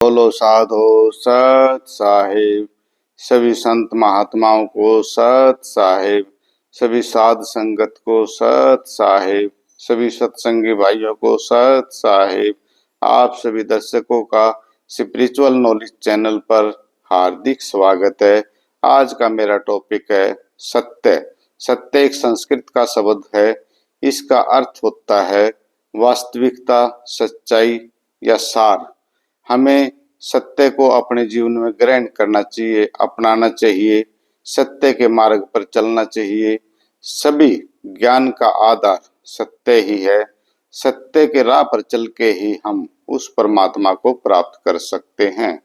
बोलो साधो सत साहिब, सभी संत महात्माओं को सत साहिब, सभी साध संगत को सत साहिब, सभी सत्संगी भाइयों को सत साहिब। आप सभी दर्शकों का स्पिरिचुअल नॉलेज चैनल पर हार्दिक स्वागत है। आज का मेरा टॉपिक है सत्य। सत्य एक संस्कृत का शब्द है। इसका अर्थ होता है वास्तविकता, सच्चाई या सार। हमें सत्य को अपने जीवन में ग्रहण करना चाहिए, अपनाना चाहिए, सत्य के मार्ग पर चलना चाहिए। सभी ज्ञान का आधार सत्य ही है। सत्य के राह पर चल के ही हम उस परमात्मा को प्राप्त कर सकते हैं।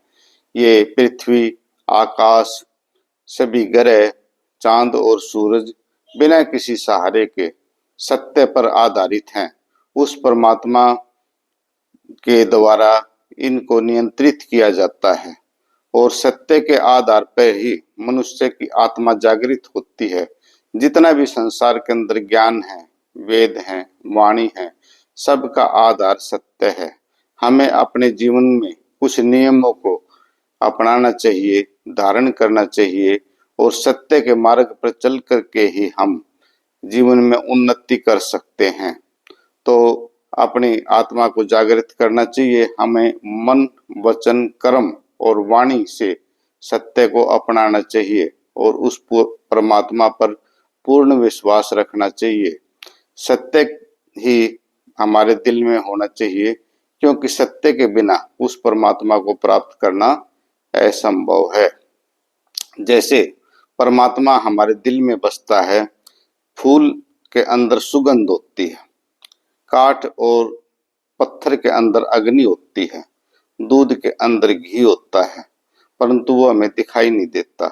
ये पृथ्वी, आकाश, सभी ग्रह, चांद और सूरज बिना किसी सहारे के सत्य पर आधारित हैं। उस परमात्मा के द्वारा इनको नियंत्रित किया जाता है और सत्य के आधार पर ही मनुष्य की आत्मा जागृत होती है। जितना भी संसार के अंदर ज्ञान है, वेद हैं, वाणी है, सबका आधार सत्य है। हमें अपने जीवन में कुछ नियमों को अपनाना चाहिए, धारण करना चाहिए और सत्य के मार्ग पर चल करके ही हम जीवन में उन्नति कर सकते हैं। तो अपनी आत्मा को जागृत करना चाहिए। हमें मन, वचन, कर्म और वाणी से सत्य को अपनाना चाहिए और उस परमात्मा पर पूर्ण विश्वास रखना चाहिए। सत्य ही हमारे दिल में होना चाहिए, क्योंकि सत्य के बिना उस परमात्मा को प्राप्त करना असंभव है। जैसे परमात्मा हमारे दिल में बसता है, फूल के अंदर सुगंध होती है, काठ और पत्थर के अंदर अग्नि होती है, दूध के अंदर घी होता है, परंतु वो हमें दिखाई नहीं देता।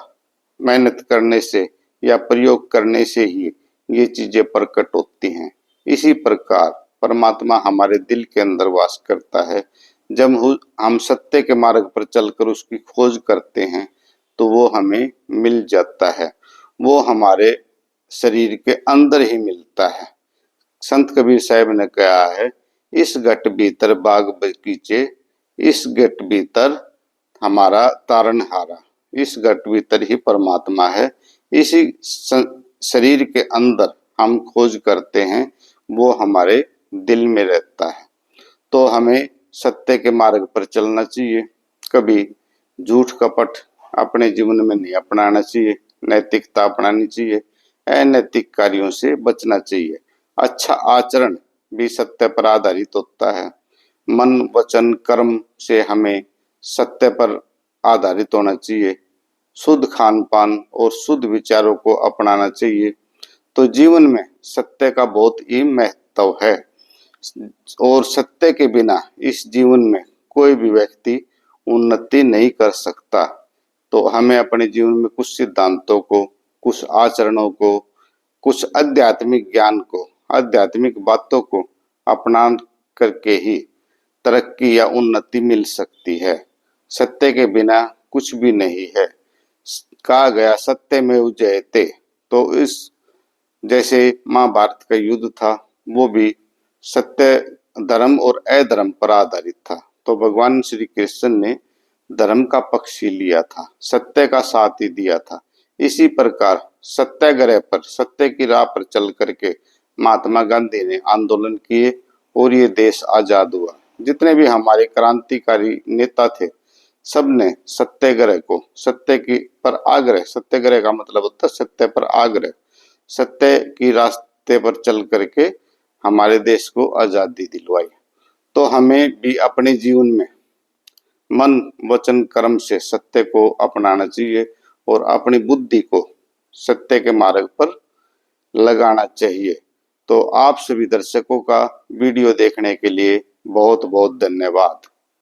मेहनत करने से या प्रयोग करने से ही ये चीजें प्रकट होती हैं। इसी प्रकार परमात्मा हमारे दिल के अंदर वास करता है। जब हम सत्य के मार्ग पर चलकर उसकी खोज करते हैं तो वो हमें मिल जाता है। वो हमारे शरीर के अंदर ही मिलता है। संत कबीर साहब ने कहा है, इस घट भीतर बाग बगीचे, इस घट भीतर हमारा तारनहारा। इस घट भीतर ही परमात्मा है। इसी शरीर के अंदर हम खोज करते हैं, वो हमारे दिल में रहता है। तो हमें सत्य के मार्ग पर चलना चाहिए। कभी झूठ कपट अपने जीवन में नहीं अपनाना चाहिए। नैतिकता अपनानी चाहिए। अनैतिक कार्यों से बचना चाहिए। अच्छा आचरण भी सत्य पर आधारित होता है। मन, वचन, कर्म से हमें सत्य पर आधारित होना चाहिए। शुद्ध खान पान और शुद्ध विचारों को अपनाना चाहिए। तो जीवन में सत्य का बहुत ही महत्व है और सत्य के बिना इस जीवन में कोई भी व्यक्ति उन्नति नहीं कर सकता। तो हमें अपने जीवन में कुछ सिद्धांतों को, कुछ आचरणों को, कुछ आध्यात्मिक ज्ञान को, आध्यात्मिक बातों को अपना करके ही तरक्की या उन्नति मिल सकती है। सत्य के बिना कुछ भी नहीं है। कहा गया सत्य में जयते। तो इस जैसे महाभारत का युद्ध था, वो भी सत्य, धर्म और अधर्म पर आधारित था। तो भगवान श्री कृष्ण ने धर्म का पक्ष ही लिया था, सत्य का साथ ही दिया था। इसी प्रकार सत्याग्रह पर, सत्य की राह पर चल करके महात्मा गांधी ने आंदोलन किए और ये देश आजाद हुआ। जितने भी हमारे क्रांतिकारी नेता थे, सबने सत्याग्रह को, सत्य की पर आग्रह, सत्याग्रह का मतलब होता है सत्य पर आग्रह, सत्य की रास्ते पर चल करके हमारे देश को आजादी दिलवाई। तो हमें भी अपने जीवन में मन, वचन, कर्म से सत्य को अपनाना चाहिए और अपनी बुद्धि को सत्य के मार्ग पर लगाना चाहिए। तो आप सभी दर्शकों का वीडियो देखने के लिए बहुत बहुत धन्यवाद।